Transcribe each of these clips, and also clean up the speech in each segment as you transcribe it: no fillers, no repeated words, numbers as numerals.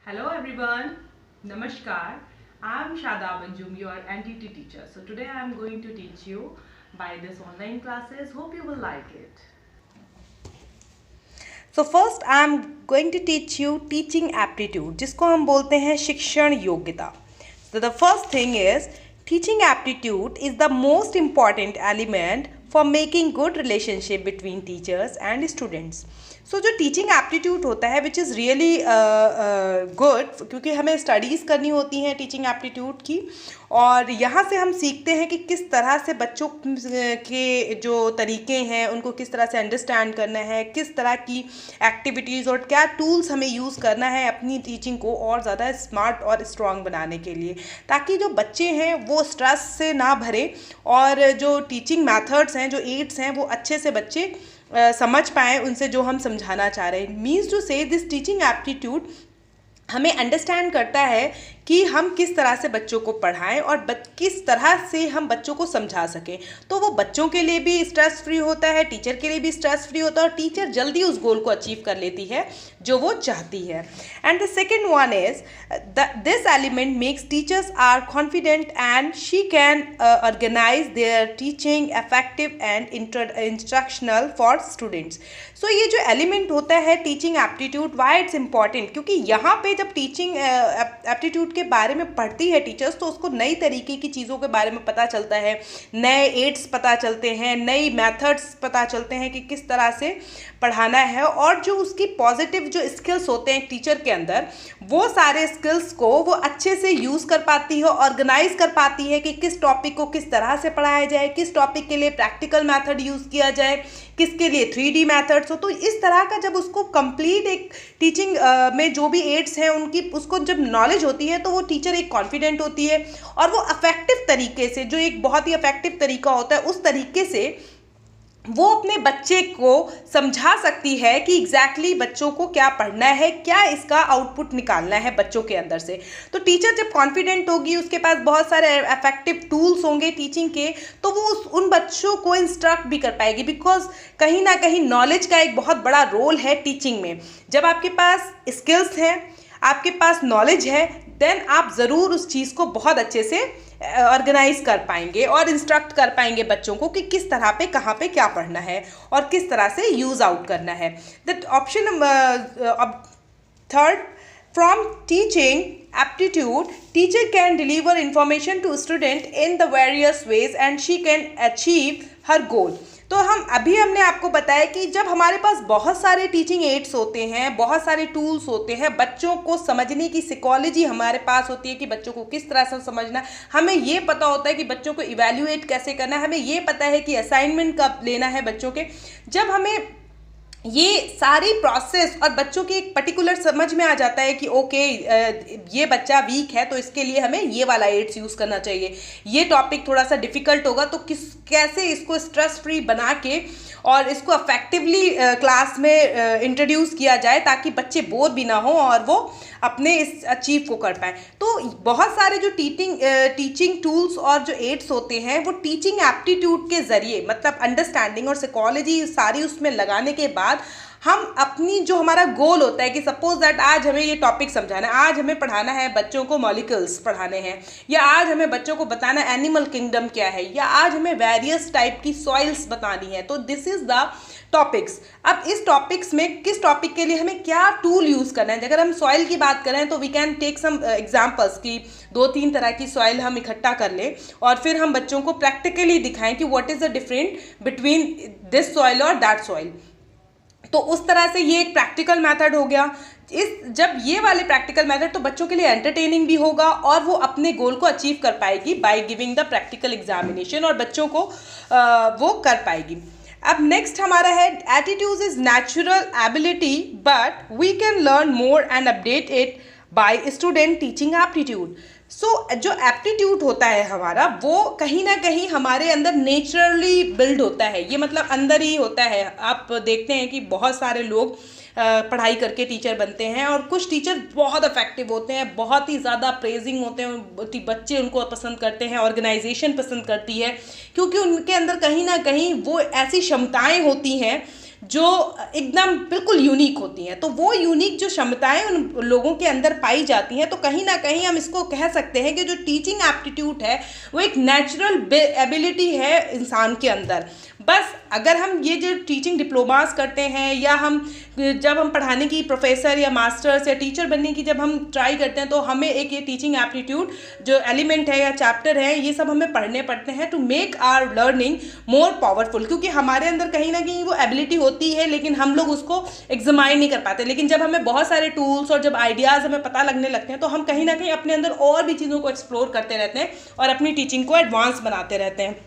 Hello everyone, Namaskar. I am Shada Banjum, your NTT teacher. So today I am going to teach you by this online classes. Hope you will like it. So first I am going to teach you teaching aptitude, जिसको हम बोलते हैं शिक्षण योग्यता. So the first thing is teaching aptitude is the most important element for making good relationship between teachers and students. सो जो teaching aptitude होता है which is really good, क्योंकि हमें स्टडीज़ करनी होती हैं टीचिंग एप्टीट्यूड की, और यहाँ से हम सीखते हैं कि किस तरह से बच्चों के जो तरीके हैं उनको किस तरह से अंडरस्टैंड करना है, किस तरह की एक्टिविटीज़ और क्या टूल्स हमें यूज़ करना है अपनी टीचिंग को और ज़्यादा स्मार्ट और स्ट्रॉन्ग बनाने के लिए, ताकि जो बच्चे हैं वो स्ट्रेस से ना भरे और जो टीचिंग मैथड्स हैं, जो एड्स हैं, वो अच्छे से बच्चे समझ पाएँ उनसे जो हम समझाना चाह रहे हैं. मीन्स टू से दिस टीचिंग एप्टीट्यूड हमें अंडरस्टैंड करता है कि हम किस तरह से बच्चों को पढ़ाएं और किस तरह से हम बच्चों को समझा सकें. तो वो बच्चों के लिए भी स्ट्रेस फ्री होता है, टीचर के लिए भी स्ट्रेस फ्री होता है, और टीचर जल्दी उस गोल को अचीव कर लेती है जो वो चाहती है. And the second one is this element makes teachers are confident and she can organise their teaching effective and instructional for students. So ये जो एलिमेंट होता है teaching aptitude, why it's important, क्योंकि यहाँ पे जब टीचिंग एप्टीट्यूड के बारे में पढ़ती है टीचर्स तो उसको नई तरीके की चीज़ों के बारे में पता चलता है, नए एड्स पता चलते हैं, नई मेथड्स पता चलते हैं कि किस तरह से पढ़ाना है, और जो उसकी पॉजिटिव जो स्किल्स होते हैं टीचर के अंदर, वो सारे स्किल्स को वो अच्छे से यूज़ कर पाती है, ऑर्गेनाइज कर पाती है कि किस टॉपिक को किस तरह से पढ़ाया जाए, किस टॉपिक के लिए प्रैक्टिकल मेथड यूज़ किया जाए, किसके लिए 3D मैथड्स हो. तो इस तरह का जब उसको कंप्लीट एक टीचिंग में जो भी एड्स हैं उनकी उसको जब नॉलेज होती है तो वो टीचर एक कॉन्फिडेंट होती है, और वो अफेक्टिव तरीके से, जो एक बहुत ही अफेक्टिव तरीका होता है, उस तरीके से वो अपने बच्चे को समझा सकती है कि एग्जैक्टली बच्चों को क्या पढ़ना है, क्या इसका आउटपुट निकालना है बच्चों के अंदर से. तो टीचर जब कॉन्फिडेंट होगी, उसके पास बहुत सारे इफेक्टिव टूल्स होंगे टीचिंग के, तो वो उन बच्चों को इंस्ट्रक्ट भी कर पाएगी, बिकॉज कहीं ना कहीं नॉलेज का एक बहुत बड़ा रोल है टीचिंग में. जब आपके पास स्किल्स हैं, आपके पास नॉलेज है, देन आप ज़रूर उस चीज़ को बहुत अच्छे से ऑर्गेनाइज कर पाएंगे और इंस्ट्रक्ट कर पाएंगे बच्चों को कि किस तरह पे कहाँ पे क्या पढ़ना है और किस तरह से यूज़ आउट करना है. That option third, from teaching aptitude, teacher can deliver information to student in the various ways and she can achieve her goal. तो हमने आपको बताया कि जब हमारे पास बहुत सारे टीचिंग एड्स होते हैं, बहुत सारे टूल्स होते हैं, बच्चों को समझने की साइकोलॉजी हमारे पास होती है कि बच्चों को किस तरह से समझना, हमें ये पता होता है कि बच्चों को इवैल्यूएट कैसे करना है, हमें ये पता है कि असाइनमेंट कब लेना है बच्चों के. जब हमें ये सारी प्रोसेस और बच्चों की एक पर्टिकुलर समझ में आ जाता है कि ओके ये बच्चा वीक है तो इसके लिए हमें ये वाला एड्स यूज़ करना चाहिए, ये टॉपिक थोड़ा सा डिफ़िकल्ट होगा तो कैसे इसको स्ट्रेस फ्री बना के और इसको अफेक्टिवली क्लास में इंट्रोड्यूस किया जाए ताकि बच्चे बोर भी ना हो और वो अपने इस अचीव को कर पाएँ. तो बहुत सारे जो टीचिंग टूल्स और जो एड्स होते हैं वो टीचिंग एप्टीट्यूड के ज़रिए, मतलब अंडरस्टैंडिंग और साइकोलॉजी सारी उसमें लगाने के बाद हम अपनी जो हमारा गोल होता है कि सपोज दैट आज हमें ये टॉपिक समझाना है, आज हमें पढ़ाना है बच्चों को मॉलिक्यूल्स पढ़ाने हैं, या आज हमें बच्चों को बताना है एनिमल किंगडम क्या है, या आज हमें वेरियस टाइप की सॉइल्स बतानी है. तो दिस इज़ द टॉपिक्स. अब इस टॉपिक्स में किस टॉपिक के लिए हमें क्या टूल यूज़ करना है. अगर हम सॉइल की बात करें तो we can take some examples कि 2-3 तरह की सॉइल हम इकट्ठा कर लें और फिर हम बच्चों को प्रैक्टिकली दिखाएं कि what is the different between this soil और दैट सॉइल. तो उस तरह से ये एक प्रैक्टिकल मेथड हो गया. जब ये वाले प्रैक्टिकल मेथड तो बच्चों के लिए एंटरटेनिंग भी होगा और वो अपने गोल को अचीव कर पाएगी by giving the practical examination, और बच्चों को वो कर पाएगी. अब नेक्स्ट हमारा है attitude is natural ability but we can learn more and update it by student teaching aptitude. So जो एप्टीट्यूड होता है हमारा वो कहीं ना कहीं हमारे अंदर नेचुरली बिल्ड होता है, ये मतलब अंदर ही होता है. आप देखते हैं कि बहुत सारे लोग पढ़ाई करके टीचर बनते हैं और कुछ टीचर बहुत इफेक्टिव होते हैं, बहुत ही ज़्यादा प्रेजिंग होते हैं, बच्चे उनको पसंद करते हैं, ऑर्गेनाइजेशन पसंद करती है, क्योंकि उनके अंदर कहीं ना कहीं वो ऐसी क्षमताएं होती हैं जो एकदम बिल्कुल यूनिक होती हैं। तो वो यूनिक जो क्षमताएं उन लोगों के अंदर पाई जाती हैं, तो कहीं ना कहीं हम इसको कह सकते हैं कि जो टीचिंग एप्टीट्यूड है वो एक नेचुरल एबिलिटी है इंसान के अंदर। बस अगर हम ये जो टीचिंग डिप्लोमास करते हैं या जब हम पढ़ाने की प्रोफेसर या मास्टर्स या टीचर बनने की जब हम ट्राई करते हैं, तो हमें एक ये टीचिंग एप्टीट्यूड जो एलिमेंट है या चैप्टर है, ये सब हमें पढ़ने पड़ते हैं to make our learning more powerful. क्योंकि हमारे अंदर कहीं ना कहीं वो एबिलिटी होती है, लेकिन हम लोग उसको एग्जामाइन नहीं कर पाते। लेकिन जब हमें बहुत सारे टूल्स और जब आइडियाज़ हमें पता लगने लगते हैं, तो हम कहीं ना कहीं अपने अंदर और भी चीज़ों को एक्सप्लोर करते रहते हैं और अपनी टीचिंग को एडवांस बनाते रहते हैं।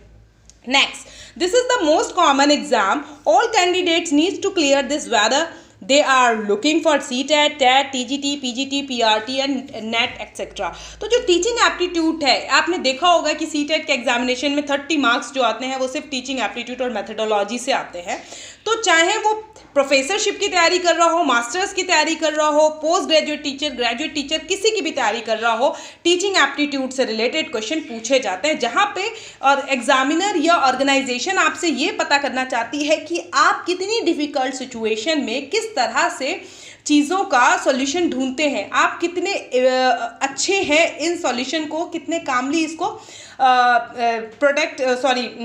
Next, this is the most common exam. All candidates needs to clear this whether they are looking for CTET, TET, TGT, PGT, PRT and NET etc. तो जो टीचिंग एप्टीट्यूड है, आपने देखा होगा कि CTET के एग्जामिनेशन में 30 मार्क्स जो आते हैं वो सिर्फ टीचिंग एप्टीट्यूड और मेथडोलॉजी से आते हैं। तो चाहे वो प्रोफेसरशिप की तैयारी कर रहा हो, मास्टर्स की तैयारी कर रहा हो, post graduate teacher, graduate teacher, किसी की भी तैयारी कर रहा हो, टीचिंग एप्टीट्यूड से रिलेटेड क्वेश्चन पूछे जाते हैं, जहाँ पे और एग्जामिनर या ऑर्गेनाइजेशन आपसे ये पता करना चाहती है कि आप कितनी डिफ़िकल्ट सिचुएशन में किस तरह से चीज़ों का सॉल्यूशन ढूंढते हैं, आप कितने अच्छे हैं इन सॉल्यूशन को, कितने कामली इसको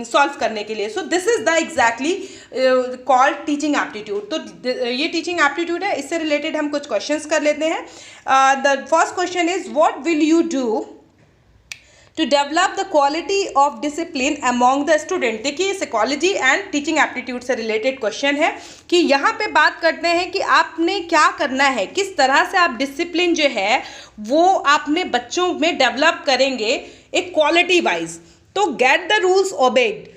सॉल्व करने के लिए। So this is the exactly called teaching aptitude. तो ये टीचिंग एप्टीट्यूड है, इससे रिलेटेड हम कुछ क्वेश्चंस कर लेते हैं। The first question is what will you do to develop the quality of discipline among the student. देखिए, साइकोलॉजी एंड टीचिंग एप्टीट्यूड से रिलेटेड क्वेश्चन है कि यहाँ पे बात करते हैं कि आपने क्या करना है, किस तरह से आप डिसिप्लिन जो है वो आपने बच्चों में डेवलप करेंगे एक क्वालिटी वाइज। तो गेट द रूल्स ओबेड,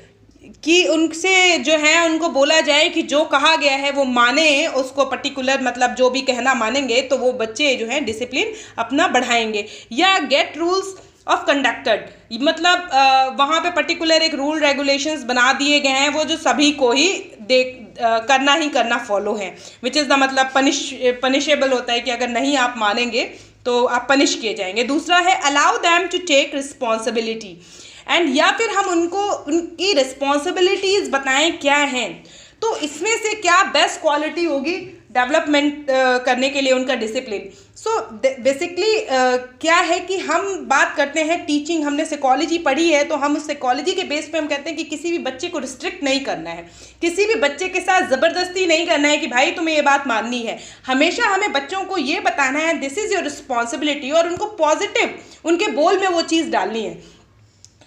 कि उनसे जो है उनको बोला जाए कि जो कहा गया है वो माने, उसको पर्टिकुलर मतलब जो भी कहना मानेंगे तो वो बच्चे जो हैं डिसिप्लिन अपना बढ़ाएंगे। या गेट रूल्स ऑफ कंडक्टेड, मतलब वहाँ पे पर्टिकुलर एक रूल रेगुलेशंस बना दिए गए हैं वो जो सभी को ही करना ही करना फॉलो है, विच इज़ द मतलब पनिशेबल होता है कि अगर नहीं आप मानेंगे तो आप पनिश किए जाएंगे। दूसरा है allow them to take responsibility and, या फिर हम उनको उनकी रिस्पॉन्सिबिलिटीज़ बताएं क्या हैं। तो इसमें से क्या बेस्ट क्वालिटी होगी डेवलपमेंट करने के लिए उनका डिसिप्लिन। सो बेसिकली क्या है कि हम बात करते हैं टीचिंग, हमने साइकोलॉजी पढ़ी है, तो हम उस साइकोलॉजी के बेस पे हम कहते हैं कि किसी भी बच्चे को रिस्ट्रिक्ट नहीं करना है, किसी भी बच्चे के साथ ज़बरदस्ती नहीं करना है कि भाई तुम्हें ये बात माननी है। हमेशा हमें बच्चों को ये बताना है दिस इज़ योर रिस्पॉन्सिबिलिटी, और उनको पॉजिटिव उनके बोल में वो चीज़ डालनी है।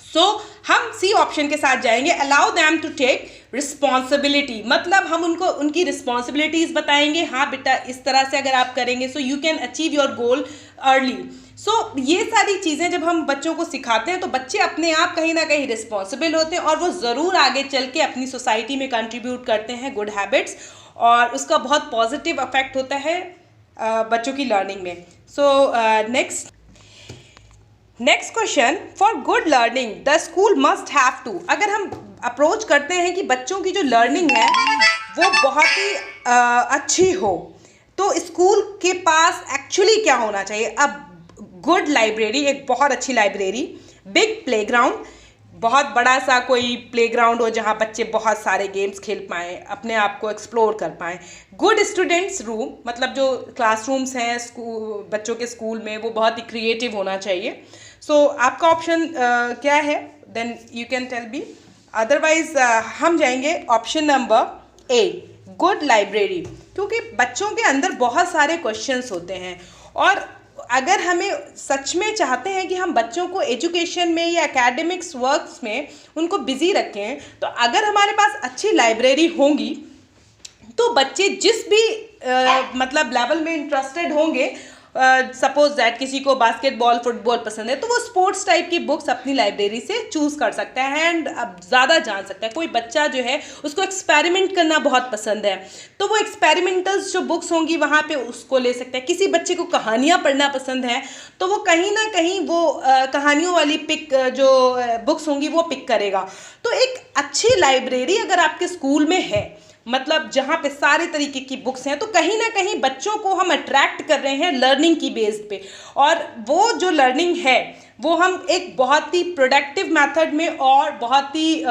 सो हम सी ऑप्शन के साथ जाएंगे, allow them to take responsibility, मतलब हम उनको उनकी रिस्पॉन्सिबिलिटीज़ बताएंगे। हाँ बेटा, इस तरह से अगर आप करेंगे so you can achieve your goal early. So ये सारी चीज़ें जब हम बच्चों को सिखाते हैं तो बच्चे अपने आप कहीं ना कहीं रिस्पॉन्सिबल होते हैं और वो ज़रूर आगे चल के अपनी सोसाइटी में कंट्रीब्यूट करते हैं गुड हैबिट्स, और उसका बहुत पॉजिटिव इफेक्ट होता है बच्चों की लर्निंग में। So next question, for good learning the school must have to. अगर हम अप्रोच करते हैं कि बच्चों की जो लर्निंग है वो बहुत ही अच्छी हो, तो स्कूल के पास एक्चुअली क्या होना चाहिए। अब गुड लाइब्रेरी, एक बहुत अच्छी लाइब्रेरी, बिग प्लेग्राउंड, बहुत बड़ा सा कोई प्लेग्राउंड हो जहाँ बच्चे बहुत सारे गेम्स खेल पाएँ, अपने आप को एक्सप्लोर कर पाएँ। गुड स्टूडेंट्स रूम, मतलब जो क्लासरूम्स हैं स्कूल बच्चों के स्कूल में वो बहुत ही क्रिएटिव होना चाहिए। सो आपका ऑप्शन क्या है, then you can tell me. Otherwise हम जाएंगे option number A, good library, क्योंकि बच्चों के अंदर बहुत सारे क्वेश्चंस होते हैं और अगर हमें सच में चाहते हैं कि हम बच्चों को एजुकेशन में या एकेडमिक्स वर्क्स में उनको बिजी रखें, तो अगर हमारे पास अच्छी लाइब्रेरी होंगी तो बच्चे जिस भी मतलब लेवल में इंटरेस्टेड होंगे, सपोज दैट किसी को बास्केटबॉल फुटबॉल पसंद है तो वो स्पोर्ट्स टाइप की बुक्स अपनी लाइब्रेरी से चूज़ कर सकता है एंड अब ज़्यादा जान सकता है। कोई बच्चा जो है उसको एक्सपेरिमेंट करना बहुत पसंद है तो वो एक्सपेरिमेंटल्स जो बुक्स होंगी वहाँ पे उसको ले सकता है। किसी बच्चे को कहानियाँ पढ़ना पसंद है तो वो कहीं ना कहीं वो कहानियों वाली जो बुक्स होंगी वो पिक करेगा। तो एक अच्छी लाइब्रेरी अगर आपके स्कूल में है, मतलब जहाँ पे सारे तरीके की बुक्स हैं, तो कहीं ना कहीं बच्चों को हम अट्रैक्ट कर रहे हैं लर्निंग की बेस पे, और वो जो लर्निंग है वो हम एक बहुत ही प्रोडक्टिव मेथड में और बहुत ही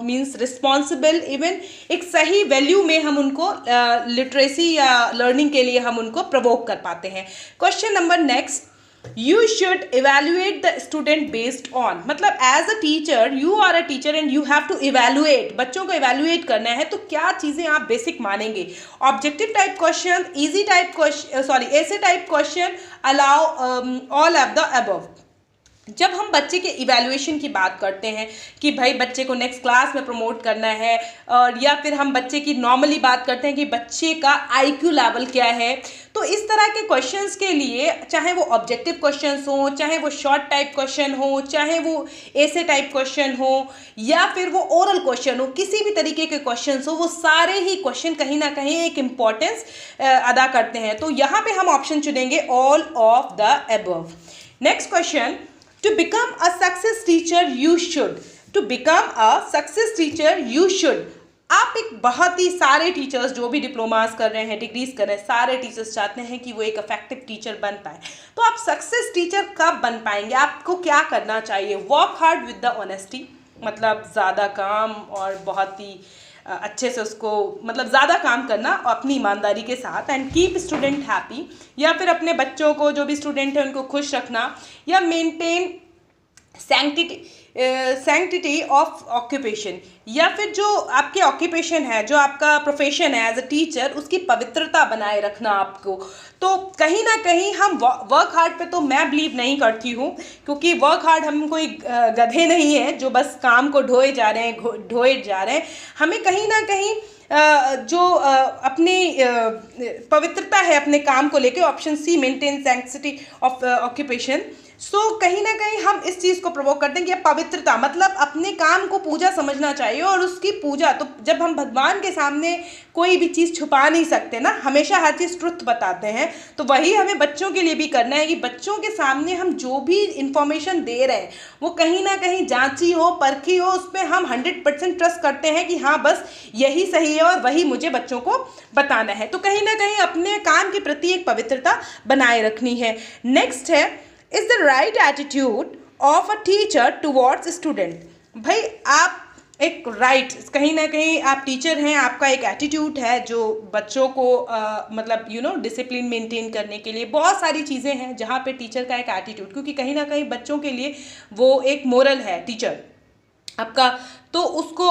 मीन्स रिस्पॉन्सिबल इवन एक सही वैल्यू में हम उनको लिटरेसी या लर्निंग के लिए हम उनको प्रोवोक कर पाते हैं। Question number next, you should evaluate the student based on, मतलब as a teacher you are a teacher and you have to evaluate, बच्चों को evaluate करना है तो क्या चीज़ें आप बेसिक मानेंगे। Objective type question, easy type question, ऐसे type question, allow all of the above. जब हम बच्चे के इवैल्यूएशन की बात करते हैं कि भाई बच्चे को नेक्स्ट क्लास में प्रमोट करना है, और या फिर हम बच्चे की नॉर्मली बात करते हैं कि बच्चे का आईक्यू लेवल क्या है, तो इस तरह के क्वेश्चंस के लिए चाहे वो ऑब्जेक्टिव क्वेश्चंस हो, चाहे वो शॉर्ट टाइप क्वेश्चन हो, चाहे वो ऐसे टाइप क्वेश्चन हो, या फिर वो ओरल क्वेश्चन हो, किसी भी तरीके के क्वेश्चंस हो, वो सारे ही क्वेश्चन कहीं ना कहीं एक इम्पॉर्टेंस अदा करते हैं। तो यहाँ पे हम ऑप्शन चुनेंगे all of the above. Next question, to become a success teacher you should, to become a success teacher you should, आप एक बहुत ही सारे टीचर्स जो भी डिप्लोमास कर रहे हैं, डिग्रीज कर रहे हैं, सारे टीचर्स चाहते हैं कि वो एक इफेक्टिव टीचर बन पाए। तो आप सक्सेस टीचर कब बन पाएंगे, आपको क्या करना चाहिए। Work hard with the honesty, मतलब ज़्यादा काम और बहुत ही अच्छे से उसको, मतलब ज़्यादा काम करना अपनी ईमानदारी के साथ, एंड कीप स्टूडेंट हैप्पी, या फिर अपने बच्चों को जो भी स्टूडेंट है उनको खुश रखना, या मेंटेन सैंक्टिटी ऑफ ऑक्यूपेशन, या फिर जो आपके ऑक्यूपेशन है, जो आपका प्रोफेशन है एज अ टीचर, उसकी पवित्रता बनाए रखना आपको। तो कहीं ना कहीं हम वर्क हार्ड पे तो मैं बिलीव नहीं करती हूँ, क्योंकि वर्क हार्ड हम कोई गधे नहीं है जो बस काम को ढोए जा रहे हैं। हमें कहीं ना कहीं जो अपनी पवित्रता है अपने काम को लेके, option C maintain sanctity of occupation. So कहीं ना कहीं हम इस चीज़ को प्रोवोक करते हैं कि पवित्रता मतलब अपने काम को पूजा समझना चाहिए, और उसकी पूजा तो जब हम भगवान के सामने कोई भी चीज़ छुपा नहीं सकते ना, हमेशा हर चीज़ ट्रुथ बताते हैं, तो वही हमें बच्चों के लिए भी करना है कि बच्चों के सामने हम जो भी इंफॉर्मेशन दे रहे हैं वो कहीं ना कहीं जांची हो, परखी हो, उस पर हम 100% ट्रस्ट करते हैं कि हाँ बस यही सही है और वही मुझे बच्चों को बताना है। तो कहीं ना कहीं अपने काम के प्रति एक पवित्रता बनाए रखनी है। नेक्स्ट है, is the right attitude of a teacher towards student. भाई आप एक कहीं ना कहीं आप टीचर हैं, आपका एक एटीट्यूड है जो बच्चों को मतलब डिसिप्लिन मेंटेन करने के लिए बहुत सारी चीज़ें हैं जहाँ पे टीचर का एक एटीट्यूड, क्योंकि कहीं ना कहीं बच्चों के लिए वो एक मोरल है टीचर आपका, तो उसको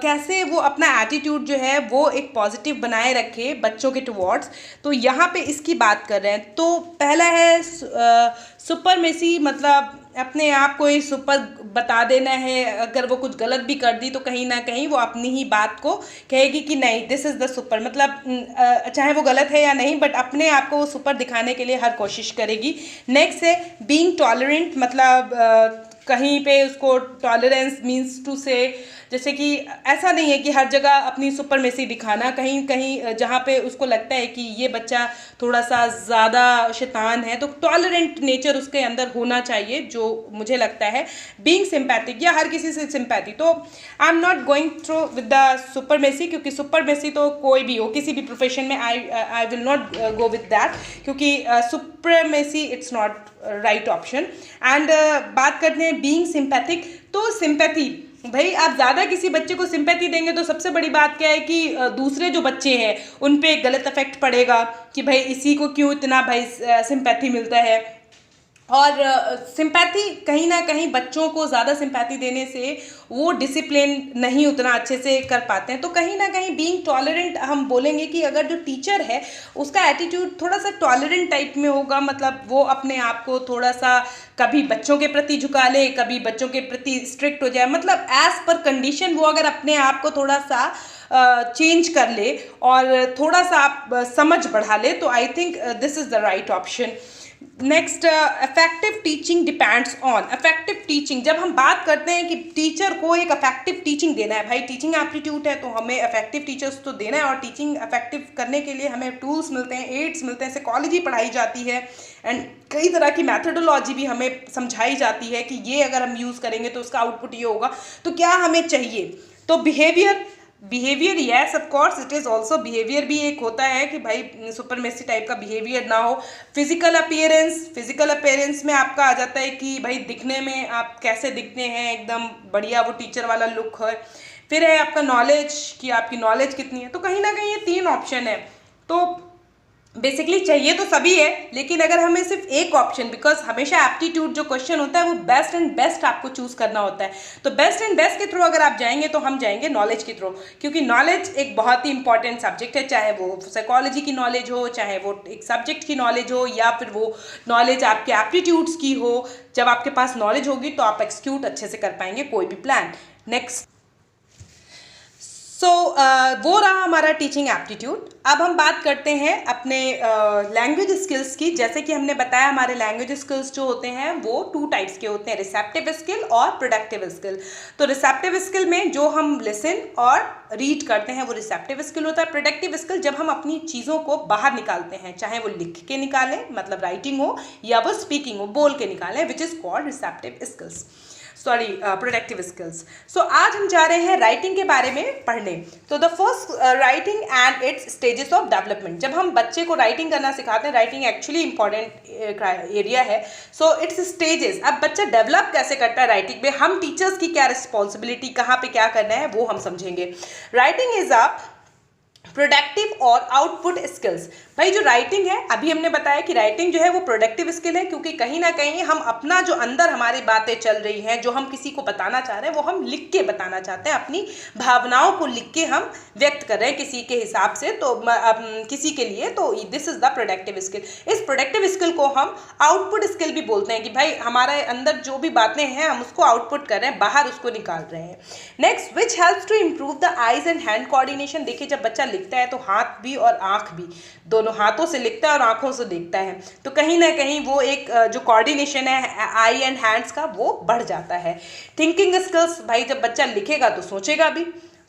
कैसे वो अपना एटीट्यूड जो है वो एक पॉजिटिव बनाए रखे बच्चों के टुवर्ड्स। तो यहाँ पे इसकी बात कर रहे हैं। तो पहला है सुपरमेसी, मतलब अपने आप को ही सुपर बता देना है, अगर वो कुछ गलत भी कर दी तो कहीं ना कहीं वो अपनी ही बात को कहेगी कि नहीं दिस इज़ द सुपर, मतलब चाहे वो गलत है या नहीं बट अपने आप को वो सुपर दिखाने के लिए हर कोशिश करेगी। नेक्स्ट है बीइंग टॉलरेंट, मतलब कहीं पे उसको टॉलरेंस मीन्स टू से, जैसे कि ऐसा नहीं है कि हर जगह अपनी सुपरमेसी दिखाना, कहीं कहीं जहाँ पे उसको लगता है कि ये बच्चा थोड़ा सा ज़्यादा शैतान है तो टॉलरेंट नेचर उसके अंदर होना चाहिए, जो मुझे लगता है। बीइंग सिंपैथिक, या हर किसी से सिंपैथी, तो I am not going through with the supremacy, क्योंकि सुपरमेसी तो कोई भी हो किसी भी प्रोफेशन में, I will not go with that, क्योंकि supremacy it's not right option. And बात करते हैं बीइंग सिंपैथिक, तो सिंपैथी भाई आप ज़्यादा किसी बच्चे को सिंपैथी देंगे तो सबसे बड़ी बात क्या है कि दूसरे जो बच्चे हैं उन पे गलत इफेक्ट पड़ेगा कि भाई इसी को क्यों इतना भाई सिंपैथी मिलता है। और सिंपैथी कहीं ना कहीं बच्चों को ज़्यादा सिंपैथी देने से वो डिसिप्लिन नहीं उतना अच्छे से कर पाते हैं। तो कहीं ना कहीं बीइंग टॉलरेंट हम बोलेंगे कि अगर जो टीचर है उसका एटीट्यूड थोड़ा सा टॉलरेंट टाइप में होगा, मतलब वो अपने आप को थोड़ा सा कभी बच्चों के प्रति झुका ले, कभी बच्चों के प्रति स्ट्रिक्ट हो जाए, मतलब एज पर कंडीशन वो अगर अपने आप को थोड़ा सा चेंज कर ले और थोड़ा सा आप समझ बढ़ा ले, तो I think this is the right option. Next, effective teaching depends on. Effective teaching, जब हम बात करते हैं कि टीचर को एक इफेक्टिव टीचिंग देना है, भाई टीचिंग एप्टीट्यूड है तो हमें इफेक्टिव टीचर्स तो देना है, और टीचिंग इफेक्टिव करने के लिए हमें टूल्स मिलते हैं, एड्स मिलते हैं, साइकोलॉजी पढ़ाई जाती है, एंड कई तरह की मैथडोलॉजी भी हमें समझाई जाती है कि ये अगर हम यूज़ करेंगे तो उसका आउटपुट ये होगा। तो क्या हमें चाहिए, तो behaviour behaviour, yes of course it is also, behaviour भी एक होता है कि भाई सुपरमेसी टाइप का बिहेवियर ना हो। फिजिकल अपीयरेंस में आपका आ जाता है कि भाई दिखने में आप कैसे दिखते हैं, एकदम बढ़िया वो टीचर वाला लुक है। फिर है आपका नॉलेज, कि आपकी नॉलेज कितनी है। तो कहीं ना कहीं ये 3 ऑप्शन है। तो बेसिकली चाहिए तो सभी है, लेकिन अगर हमें सिर्फ एक ऑप्शन, बिकॉज हमेशा एप्टीट्यूड जो क्वेश्चन होता है वो बेस्ट एंड बेस्ट आपको चूज करना होता है। तो बेस्ट एंड बेस्ट के थ्रू अगर आप जाएंगे तो हम जाएंगे नॉलेज के थ्रू, क्योंकि नॉलेज एक बहुत ही इंपॉर्टेंट सब्जेक्ट है, चाहे वो साइकोलॉजी की नॉलेज हो, चाहे वो एक सब्जेक्ट की नॉलेज हो, या फिर वो नॉलेज आपके एप्टीट्यूड्स की हो। जब आपके पास नॉलेज होगी तो आप एक्सिक्यूट अच्छे से कर पाएंगे कोई भी प्लान। नेक्स्ट, वो रहा हमारा टीचिंग एप्टीट्यूड। अब हम बात करते हैं अपने लैंग्वेज स्किल्स की। जैसे कि हमने बताया हमारे लैंग्वेज स्किल्स जो होते हैं वो 2 टाइप्स के होते हैं, रिसेप्टिव स्किल और प्रोडक्टिव स्किल। तो रिसेप्टिव स्किल में जो हम लिसन और रीड करते हैं वो रिसेप्टिव स्किल होता है। प्रोडक्टिव स्किल जब हम अपनी चीज़ों को बाहर निकालते हैं, चाहे वो लिख के निकालें, मतलब राइटिंग हो, या वो स्पीकिंग हो, बोल के निकालें, which is called receptive skills, sorry productive skills. So आज हम जा रहे हैं राइटिंग के बारे में पढ़ने। तो the first, writing and it's stages of development. जब हम बच्चे को राइटिंग करना सिखाते हैं, राइटिंग एक्चुअली इंपॉर्टेंट एरिया है। So it's stages. अब बच्चा डेवलप कैसे करता है राइटिंग में, हम टीचर्स की क्या रिस्पॉन्सिबिलिटी, कहाँ पे क्या करना है, वो हम समझेंगे। राइटिंग इज अ प्रोडक्टिव और आउटपुट स्किल्स। भाई जो राइटिंग है, अभी हमने बताया कि राइटिंग जो है वो प्रोडक्टिव स्किल है, क्योंकि कहीं ना कहीं हम अपना जो अंदर हमारी बातें चल रही हैं, जो हम किसी को बताना चाह रहे हैं, वो हम लिख के बताना चाहते हैं। अपनी भावनाओं को लिख के हम व्यक्त कर रहे हैं किसी के हिसाब से, तो किसी के लिए। तो this is the productive skill. इस प्रोडक्टिव स्किल को हम आउटपुट स्किल भी बोलते हैं, कि भाई हमारे अंदर जो भी बातें हैं हम उसको आउटपुट कर रहे हैं, बाहर उसको निकाल रहे हैं। Next, which helps to improve the eyes and hand coordination. देखिए जब बच्चा लिखता है तो हाथ भी और आंख भी, दोनों हाथों से लिखता है और आंखों से देखता है, तो कहीं ना कहीं वो एक जो कोऑर्डिनेशन है आई एंड हैंड्स का, वो बढ़ जाता है। थिंकिंग स्किल्स, भाई जब बच्चा लिखेगा तो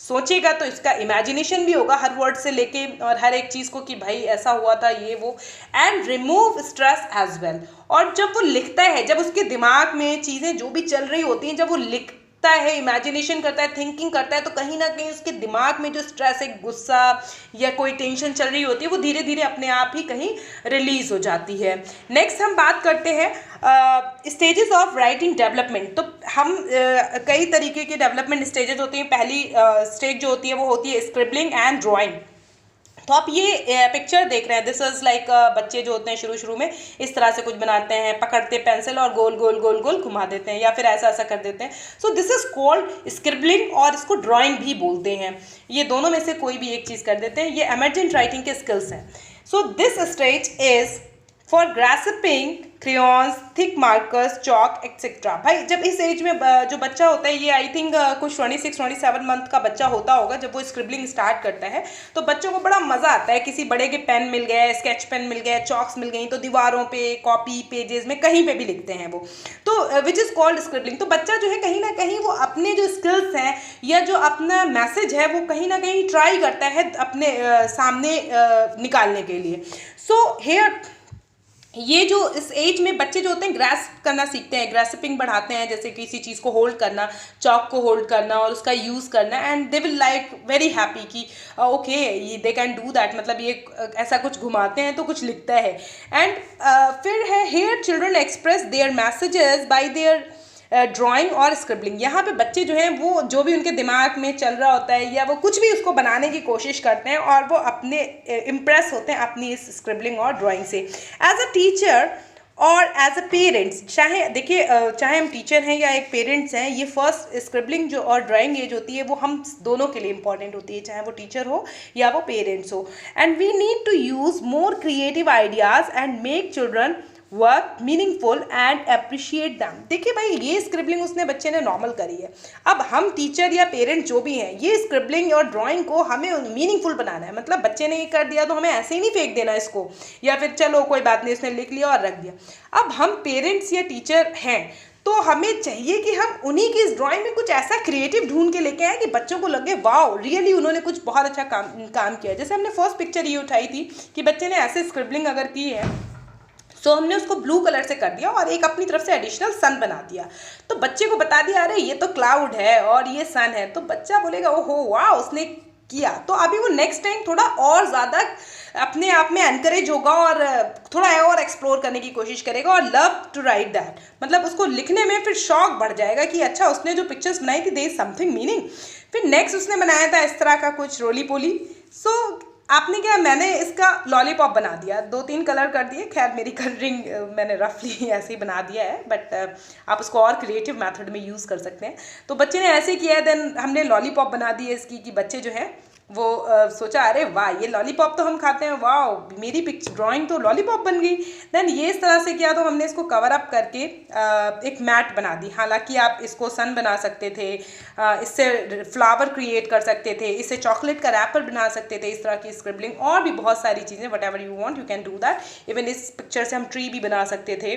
सोचेगा तो इसका इमेजिनेशन भी होगा हर वर्ड से लेके और हर एक चीज़ को, कि भाई ऐसा हुआ था, ये वो। And remove stress as well. और जब वो लिखता है, जब उसके दिमाग में चीज़ें जो भी चल रही होती हैं, जब वो लिखता है, इमेजिनेशन करता है, थिंकिंग करता है, तो कहीं ना कहीं उसके दिमाग में जो स्ट्रेस है, गुस्सा या कोई टेंशन चल रही होती है, वो धीरे धीरे अपने आप ही कहीं रिलीज हो जाती है। नेक्स्ट हम बात करते हैं स्टेजेस ऑफ राइटिंग डेवलपमेंट। तो हम कई तरीके के डेवलपमेंट स्टेजेस होती हैं। पहली स्टेज जो होती है वो होती है स्क्रिबलिंग एंड ड्राइंग। तो आप ये पिक्चर देख रहे हैं, दिस इज लाइक बच्चे जो होते हैं शुरू में इस तरह से कुछ बनाते हैं, पकड़ते पेंसिल और गोल गोल गोल गोल घुमा देते हैं, या फिर ऐसा ऐसा कर देते हैं। So this is called scribbling, और इसको ड्राइंग भी बोलते हैं। ये दोनों में से कोई भी एक चीज़ कर देते हैं, ये एमर्जेंट राइटिंग के स्किल्स हैं। So this stage is for grasping crayons, thick markers, chalk etcetera. भाई जब इस एज में जो बच्चा होता है, ये आई थिंक कुछ 26-27 मंथ का बच्चा होता होगा, जब वो स्क्रिबलिंग स्टार्ट करता है, तो बच्चों को बड़ा मज़ा आता है। किसी बड़े के पेन मिल गए, स्केच पेन मिल गए, चॉक्स मिल गई, तो दीवारों पे, कॉपी पेजेस में, कहीं पे भी लिखते हैं वो, तो विच इज़ कॉल्ड स्क्रिबलिंग। तो बच्चा जो है कहीं ना कहीं वो अपने जो स्किल्स हैं या जो अपना मैसेज है वो कहीं ना कहीं ट्राई करता है अपने सामने निकालने के लिए। सो हेयर ये जो इस एज में बच्चे जो होते हैं ग्रास्प करना सीखते हैं, ग्रास्पिंग बढ़ाते हैं, जैसे किसी चीज़ को होल्ड करना, चॉक को होल्ड करना और उसका यूज़ करना, and they will like very happy कि ओके ये दे कैन डू दैट, मतलब ये ऐसा कुछ घुमाते हैं तो कुछ लिखता है। एंड फिर है here children express their messages by their drawing और स्क्रिबलिंग। यहाँ पे बच्चे जो हैं वो जो भी उनके दिमाग में चल रहा होता है या वो कुछ भी उसको बनाने की कोशिश करते हैं और वो अपने इम्प्रेस होते हैं अपनी इस स्क्रिबलिंग और ड्राइंग से। एज अ टीचर और एज अ पेरेंट्स, चाहे देखिए चाहे हम टीचर हैं या एक पेरेंट्स हैं, ये फर्स्ट स्क्रिबलिंग जो और ड्राइंग एज होती है वो हम दोनों के लिए इंपॉर्टेंट होती है, चाहे वो टीचर हो या वो पेरेंट्स हो। And we need to use more creative ideas and make children work meaningful and appreciate them. देखिए भाई ये स्क्रिबलिंग उसने बच्चे ने नॉर्मल करी है, अब हम टीचर या पेरेंट जो भी हैं ये स्क्रिबलिंग और ड्राइंग को हमें मीनिंगफुल बनाना है। मतलब बच्चे ने ये कर दिया तो हमें ऐसे ही नहीं फेंक देना इसको, या फिर चलो कोई बात नहीं उसने लिख लिया और रख दिया। अब हम पेरेंट्स या टीचर हैं तो हमें चाहिए कि हम उन्हीं की इस ड्राइंग में कुछ ऐसा क्रिएटिव ढूंढ के लेके आए कि बच्चों को लगे वाओ रियली उन्होंने कुछ बहुत अच्छा काम किया। जैसे हमने फर्स्ट पिक्चर ये उठाई थी कि बच्चे ने ऐसे स्क्रिबलिंग अगर की है, सो हमने उसको ब्लू कलर से कर दिया और एक अपनी तरफ से एडिशनल सन बना दिया। तो बच्चे को बता दिया अरे ये तो क्लाउड है और ये सन है, तो बच्चा बोलेगा ओहो वाह उसने किया। तो अभी वो नेक्स्ट टाइम थोड़ा और ज़्यादा अपने आप में एनकरेज होगा और थोड़ा और एक्सप्लोर करने की कोशिश करेगा और लव टू राइट दैट, मतलब उसको लिखने में फिर शौक बढ़ जाएगा कि अच्छा उसने जो पिक्चर्स बनाई थी देयर इज समथिंग मीनिंग। फिर नेक्स्ट उसने बनाया था इस तरह का कुछ रोली पोली। सो आपने क्या, मैंने इसका लॉलीपॉप बना दिया, 2-3 कलर कर दिए, खैर मेरी कलरिंग मैंने रफली ऐसे ही बना दिया है, बट आप उसको और क्रिएटिव मेथड में यूज़ कर सकते हैं। तो बच्चे ने ऐसे किया है, देन हमने लॉलीपॉप बना दी है इसकी कि बच्चे जो है वो सोचा अरे वाह ये लॉलीपॉप तो हम खाते हैं, वाह मेरी ड्राइंग तो लॉलीपॉप बन गई। देन ये इस तरह से किया तो हमने इसको कवर अप करके एक मैट बना दी। हालांकि आप इसको सन बना सकते थे, इससे फ्लावर क्रिएट कर सकते थे, इससे चॉकलेट का रैपर बना सकते थे, इस तरह की स्क्रिबलिंग और भी बहुत सारी चीज़ें, what ever you want you can do that. Even इस पिक्चर से हम ट्री भी बना सकते थे।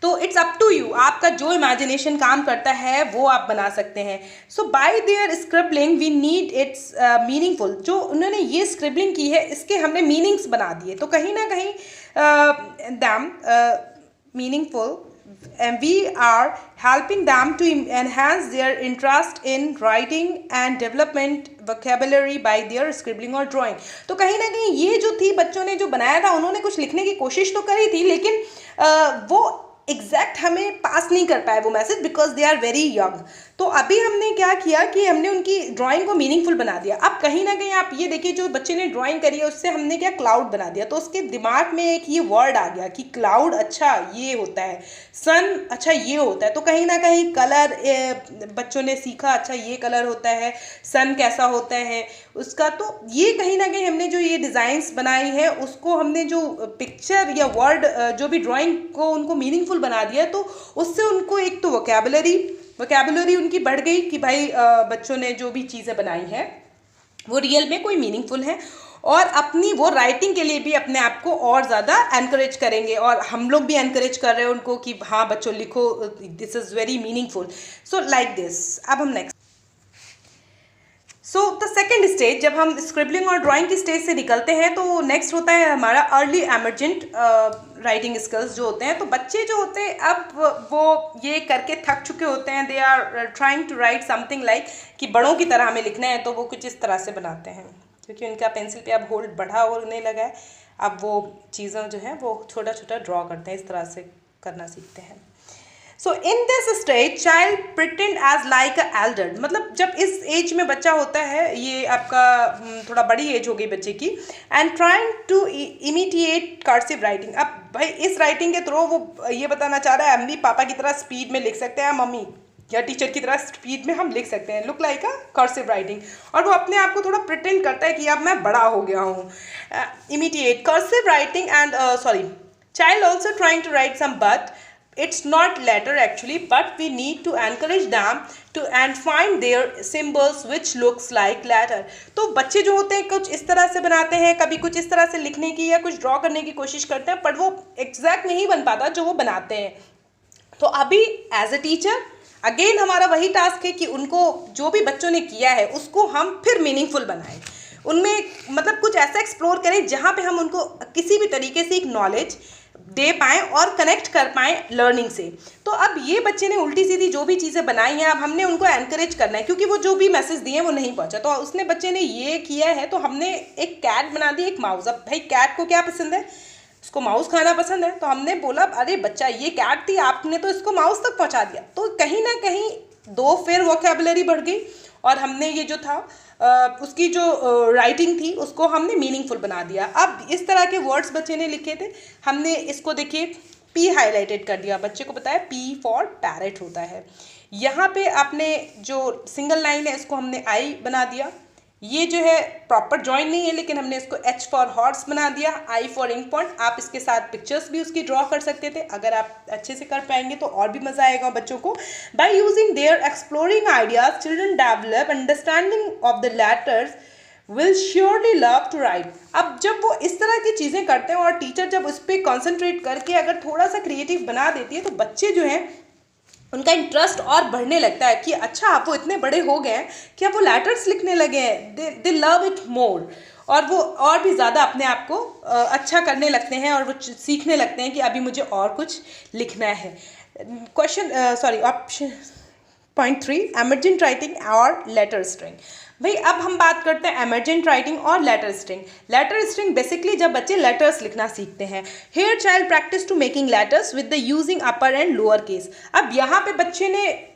तो इट्स अप टू यू, आपका जो इमेजिनेशन काम करता है वो आप बना सकते हैं। So by their scribbling we need its meaningful. जो उन्होंने ये स्क्रिबलिंग की है इसके हमने मीनिंग्स बना दिए, तो कहीं ना कहीं them meaningful and we are helping them to enhance their interest in writing and development vocabulary by their scribbling or drawing। तो कहीं ना कहीं ये जो थी बच्चों ने जो बनाया था, उन्होंने कुछ लिखने की कोशिश तो करी थी, लेकिन वो एग्जैक्ट हमें पास नहीं कर पाए वो message, because they are very young. तो अभी हमने क्या किया कि हमने उनकी ड्राइंग को मीनिंगफुल बना दिया। अब कहीं ना कहीं आप ये देखिए जो बच्चे ने ड्राइंग करी है उससे हमने क्या क्लाउड बना दिया, तो उसके दिमाग में एक ये वर्ड आ गया कि क्लाउड अच्छा ये होता है, सन अच्छा ये होता है। तो कहीं ना कहीं कलर बच्चों ने सीखा, अच्छा ये कलर होता है, सन कैसा होता है उसका। तो ये कहीं ना कहीं हमने जो ये डिज़ाइंस बनाई है उसको हमने जो पिक्चर या वर्ड जो भी ड्राइंग को उनको मीनिंगफुल बना दिया, तो उससे उनको एक तो वोकैबुलरी उनकी बढ़ गई कि भाई बच्चों ने जो भी चीज़ें बनाई हैं वो रियल में कोई मीनिंगफुल है, और अपनी वो राइटिंग के लिए भी अपने आप को और ज़्यादा एनकरेज करेंगे, और हम लोग भी एनकरेज कर रहे हैं उनको कि हाँ बच्चों लिखो, this is very meaningful. So like this. अब हम next, so the second stage, जब हम स्क्रिबलिंग और ड्राइंग की स्टेज से निकलते हैं तो नेक्स्ट होता है हमारा अर्ली एमर्जेंट राइटिंग स्किल्स जो होते हैं। तो बच्चे जो होते हैं अब वो ये करके थक चुके होते हैं, they are trying to write something like कि बड़ों की तरह हमें लिखना है, तो वो कुछ इस तरह से बनाते हैं क्योंकि उनका पेंसिल पे अब होल्ड बढ़ा होने लगा है। अब वो चीज़ें जो है वो छोटा छोटा ड्रॉ करते हैं, इस तरह से करना सीखते हैं। So in this stage child pretend as like a elder, मतलब जब इस एज में बच्चा होता है, ये आपका थोड़ा बड़ी एज हो गई बच्चे की, and trying to imitate cursive writing. अब भाई इस राइटिंग के थ्रू वो ये बताना चाह रहा है हम भी पापा की तरह स्पीड में लिख सकते हैं, मम्मी या टीचर की तरह स्पीड में हम लिख सकते हैं, लुक लाइक अ कर्सिव राइटिंग। और वो अपने आप को थोड़ा प्रिटेंड करता है कि अब मैं बड़ा हो गया हूँ। Imitate cursive writing and child also trying to write some, but it's not letter actually, but we need to encourage them to and find their symbols which looks like letter। तो बच्चे जो होते हैं कुछ इस तरह से बनाते हैं, कभी कुछ इस तरह से लिखने की या कुछ ड्रॉ करने की कोशिश करते हैं, पर वो एग्जैक्ट नहीं बन पाता जो वो बनाते हैं। तो अभी एज अ टीचर अगेन हमारा वही टास्क है कि उनको जो भी बच्चों ने किया है उसको हम फिर मीनिंगफुल बनाएं, उनमें मतलब कुछ ऐसा एक्सप्लोर करें जहाँ पे हम उनको किसी भी तरीके से एक नॉलेज दे पाएँ और कनेक्ट कर पाएँ लर्निंग से। तो अब ये बच्चे ने उल्टी सीधी जो भी चीज़ें बनाई हैं, अब हमने उनको एनकरेज करना है क्योंकि वो जो भी मैसेज दिए हैं वो नहीं पहुंचा। तो उसने बच्चे ने ये किया है, तो हमने एक कैट बना दी, एक माउस। अब भाई कैट को क्या पसंद है, उसको माउस खाना पसंद है, तो हमने बोला अरे बच्चा ये कैट थी, आपने तो इसको माउस तक पहुँचा दिया। तो कहीं ना कहीं दो फिर वोकैबुलरी बढ़ गई, और हमने ये जो था उसकी जो राइटिंग थी उसको हमने मीनिंगफुल बना दिया। अब इस तरह के वर्ड्स बच्चे ने लिखे थे, हमने इसको देखिए पी हाईलाइटेड कर दिया, बच्चे को बताया पी फॉर पैरेट होता है। यहाँ पे आपने जो सिंगल लाइन है इसको हमने आई बना दिया, ये जो है प्रॉपर जॉइन नहीं है लेकिन हमने इसको एच फॉर हॉर्स बना दिया, आई फॉर इंक पॉइंट। आप इसके साथ पिक्चर्स भी उसकी ड्रॉ कर सकते थे, अगर आप अच्छे से कर पाएंगे तो और भी मज़ा आएगा बच्चों को। By using their exploring ideas children develop understanding of the letters will surely love to write. अब जब वो इस तरह की चीज़ें करते हैं और टीचर जब उस पर कॉन्सेंट्रेट करके अगर थोड़ा सा क्रिएटिव बना देती है तो बच्चे जो हैं उनका इंटरेस्ट और बढ़ने लगता है कि अच्छा आप वो इतने बड़े हो गए हैं कि अब वो लेटर्स लिखने लगे हैं, दे लव इट मोर। और वो और भी ज़्यादा अपने आप को अच्छा करने लगते हैं और वो सीखने लगते हैं कि अभी मुझे और कुछ लिखना है। ऑप्शन पॉइंट 3, एमर्जेंट राइटिंग और लेटर स्ट्रिंग। भाई अब हम बात करते हैं एमर्जेंट राइटिंग और letter string. Letter string basically जब बच्चे लेटर्स लिखना सीखते हैं। Here child practice to making letters with the using upper and lower case. अब यहाँ पे बच्चे ने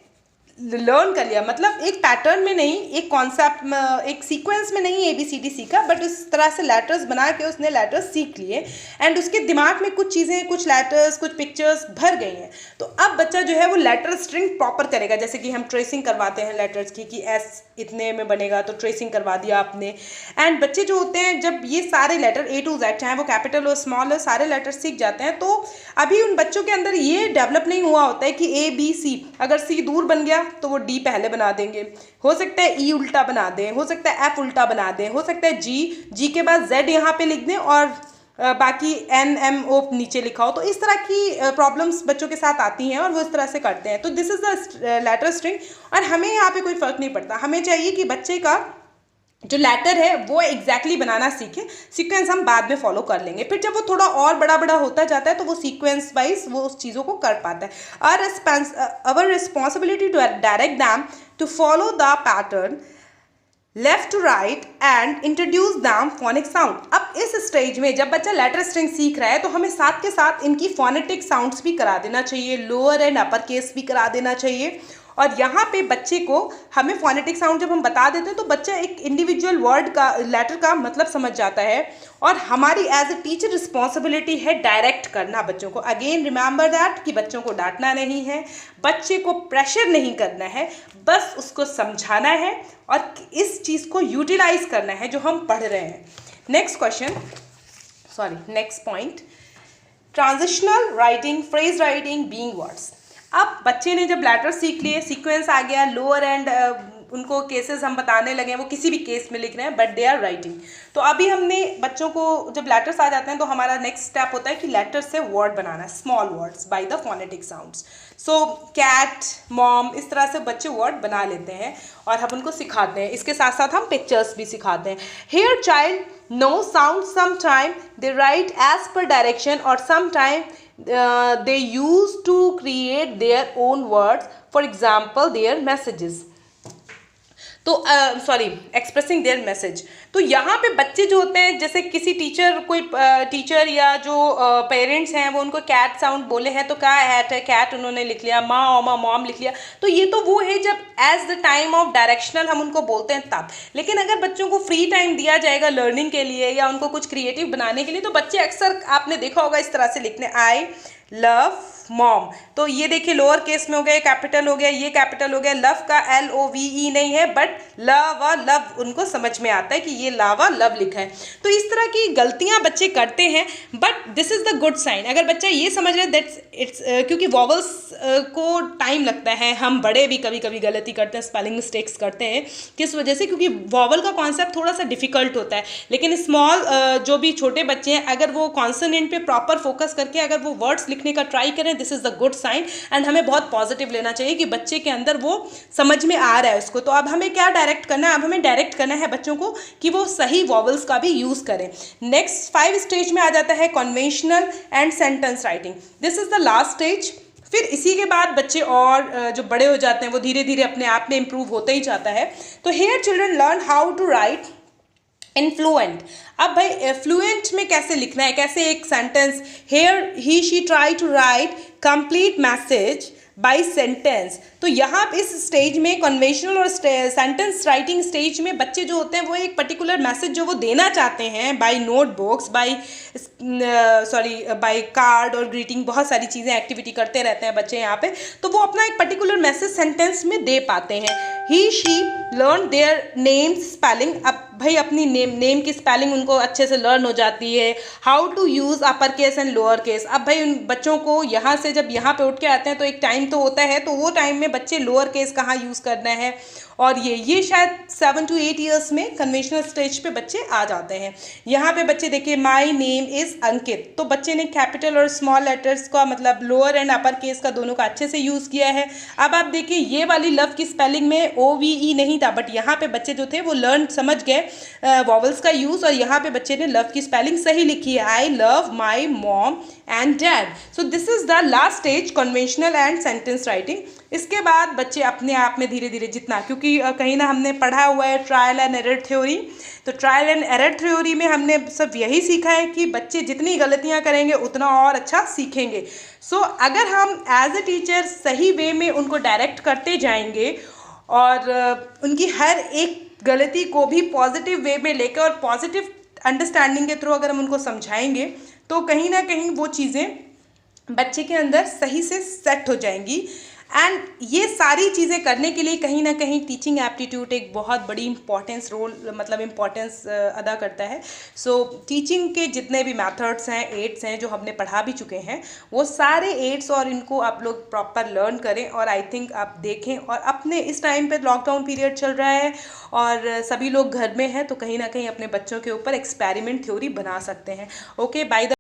लर्न कर लिया, मतलब एक पैटर्न में नहीं, एक कॉन्सेप्ट में, एक सीक्वेंस में नहीं ABCD सीखा, बट उस तरह से लेटर्स बना के उसने लेटर्स सीख लिए एंड उसके दिमाग में कुछ चीज़ें, कुछ लेटर्स, कुछ पिक्चर्स भर गई हैं। तो अब बच्चा जो है वो लेटर स्ट्रिंग प्रॉपर करेगा, जैसे कि हम ट्रेसिंग करवाते हैं लेटर्स की कि S इतने में बनेगा तो ट्रेसिंग करवा दिया आपने। एंड बच्चे जो होते हैं जब ये सारे लेटर A to Z, चाहे वो कैपिटल हो स्मॉल हो, सारे लेटर सीख जाते हैं, तो अभी उन बच्चों के अंदर ये डेवलप नहीं हुआ होता है कि ABC, अगर C दूर बन गया तो वो D पहले बना देंगे, हो सकता है E उल्टा बना दें, हो सकता है F उल्टा बना दें, हो सकता है G के बाद Z यहाँ पे लिख दें और बाकी NMO नीचे लिखा हो। तो इस तरह की प्रॉब्लम्स बच्चों के साथ आती हैं और वो इस तरह से करते हैं। तो this is the letter string और हमें यहाँ पे कोई फ़र्क नहीं पड़ता। हमें चाहिए कि बच्चे का जो लेटर है वो एग्जैक्टली बनाना सीखे। सीक्वेंस हम बाद में फॉलो कर लेंगे, फिर जब वो थोड़ा और बड़ा बड़ा होता जाता है तो वो सीक्वेंस वाइज वो उस चीज़ों को कर पाता है। our responsibility to direct them to follow the pattern left to right and introduce them phonic sound. अब इस स्टेज में जब बच्चा लेटर स्ट्रिंग सीख रहा है तो हमें साथ के साथ इनकी फोनेटिक साउंड्स भी करा देना चाहिए, लोअर एंड अपर केस भी करा देना चाहिए। और यहाँ पे बच्चे को हमें फोनेटिक साउंड जब हम बता देते हैं तो बच्चा एक इंडिविजुअल वर्ड का, लेटर का मतलब समझ जाता है और हमारी एज ए टीचर रिस्पॉन्सिबिलिटी है डायरेक्ट करना बच्चों को। अगेन रिमेंबर दैट कि बच्चों को डांटना नहीं है, बच्चे को प्रेशर नहीं करना है, बस उसको समझाना है और इस चीज़ को यूटिलाइज करना है जो हम पढ़ रहे हैं। Next point, transitional writing, phrase writing, being words. अब बच्चे ने जब लेटर सीख लिए, सीक्वेंस आ गया, लोअर एंड उनको केसेस हम बताने लगे, वो किसी भी केस में लिख रहे हैं बट दे आर राइटिंग। तो अभी हमने बच्चों को जब लेटर्स आ जाते हैं तो हमारा नेक्स्ट स्टेप होता है कि लेटर से वर्ड बनाना, small words by the phonetic sounds. So cat, mom, इस तरह से बच्चे वर्ड बना लेते हैं और हम उनको सिखाते हैं। इसके साथ साथ हम पिक्चर्स भी सिखाते हैं। Here child know sound, sometime they write as per direction और sometime they used to create their own words, for example their messages, तो एक्सप्रेसिंग देयर मैसेज। तो यहाँ पे बच्चे जो होते हैं, जैसे किसी कोई टीचर या जो पेरेंट्स हैं वो उनको कैट साउंड बोले हैं तो क्या हैट है, कैट उन्होंने लिख लिया, माँ मॉम लिख लिया। तो ये तो वो है जब as the time of directional हम उनको बोलते हैं तब। लेकिन अगर बच्चों को फ्री टाइम दिया जाएगा लर्निंग के लिए या उनको कुछ क्रिएटिव बनाने के लिए, तो बच्चे अक्सर आपने देखा होगा इस तरह से लिखने, आई लव मॉम। तो ये देखिए लोअर केस में हो गया, कैपिटल हो गया, ये कैपिटल हो गया। लव का LOVE नहीं है बट लव उनको समझ में आता है कि ये लव लिखा है। तो इस तरह की गलतियां बच्चे करते हैं but this is the good sign. अगर बच्चा ये समझ रहे दैट्स इट्स, क्योंकि वॉवल्स को टाइम लगता है, हम बड़े भी कभी कभी गलती करते हैं, स्पेलिंग मिस्टेक्स करते हैं। किस वजह से? क्योंकि वॉवल का कॉन्सेप्ट थोड़ा सा डिफिकल्ट होता है। लेकिन स्मॉल जो भी छोटे बच्चे हैं, अगर वो कॉन्सोनेंट पे प्रॉपर फोकस करके अगर वो वर्ड्स लिखने का ट्राई करें, this is the good sign and हमें बहुत पॉजिटिव लेना चाहिए कि बच्चे के अंदर वो समझ में आ रहा है उसको। तो अब हमें क्या डायरेक्ट करना है? अब हमें डायरेक्ट करना है बच्चों को कि वो सही वॉवल्स का भी यूज़ करें। नेक्स्ट 5 स्टेज में आ जाता है conventional and sentence writing. This is the last stage. फिर इसी के बाद बच्चे और जो बड़े हो जाते हैं वो धीरे धीरे अपने आप में इम्प्रूव होते ही जाता है। तो here children learn how to write in fluent. अब भाई फ्लुएंट में कैसे लिखना है, कैसे एक sentence, here he she try to write complete message by sentence. तो यहाँ इस स्टेज में कन्वेंशनल और सेंटेंस राइटिंग स्टेज में बच्चे जो होते हैं वो एक पर्टिकुलर मैसेज जो वो देना चाहते हैं बाय नोटबुक्स, बाय कार्ड और ग्रीटिंग, बहुत सारी चीज़ें एक्टिविटी करते रहते हैं बच्चे यहाँ पे। तो वो अपना एक पर्टिकुलर मैसेज सेंटेंस में दे पाते हैं। He she learn their name spelling. अब भाई अपनी नेम की स्पेलिंग उनको अच्छे से लर्न हो जाती है। How to use upper case and lower case. अब भाई उन बच्चों को यहाँ से जब यहाँ पे उठ के आते हैं तो एक टाइम तो होता है, तो वो टाइम में बच्चे लोअर केस कहाँ यूज़ करना है और ये शायद 7 to 8 ईयर्स में कन्वेंशनल स्टेज पे बच्चे आ जाते हैं। यहाँ पे बच्चे देखिए माई नेम इज़ अंकित, तो बच्चे ने कैपिटल और स्मॉल लेटर्स का मतलब लोअर एंड अपर केस का दोनों का अच्छे से यूज़ किया है। अब आप देखिए ये वाली लव की स्पेलिंग में OVE नहीं था, बट यहाँ पे बच्चे जो थे वो लर्न समझ गए वॉवल्स का यूज़, और यहाँ पे बच्चे ने लव की स्पेलिंग सही लिखी है, I love my mom and dad. So this is the last stage, conventional and sentence writing. इसके बाद बच्चे अपने आप में धीरे धीरे जितना, क्योंकि कहीं ना हमने पढ़ा हुआ है ट्रायल एंड एरर थ्योरी, तो ट्रायल एंड एरर थ्योरी में हमने सब यही सीखा है कि बच्चे जितनी गलतियां करेंगे उतना और अच्छा सीखेंगे। सो अगर हम एज ए टीचर सही वे में उनको डायरेक्ट करते जाएंगे और उनकी हर एक गलती को भी पॉजिटिव वे में लेकर और पॉजिटिव अंडरस्टैंडिंग के थ्रू अगर हम उनको समझाएंगे, तो कहीं ना कहीं वो चीज़ें बच्चे के अंदर सही से सेट हो जाएंगी। एंड ये सारी चीज़ें करने के लिए कहीं ना कहीं टीचिंग एप्टीट्यूड एक बहुत बड़ी इम्पोर्टेंस अदा करता है। सो टीचिंग के जितने भी मेथड्स हैं, एड्स हैं जो हमने पढ़ा भी चुके हैं, वो सारे एड्स और इनको आप लोग प्रॉपर लर्न करें, और आई थिंक आप देखें, और अपने इस टाइम पे लॉकडाउन पीरियड चल रहा है और सभी लोग घर में हैं, तो कहीं ना कहीं अपने बच्चों के ऊपर एक्सपेरिमेंट थ्योरी बना सकते हैं। Okay, by the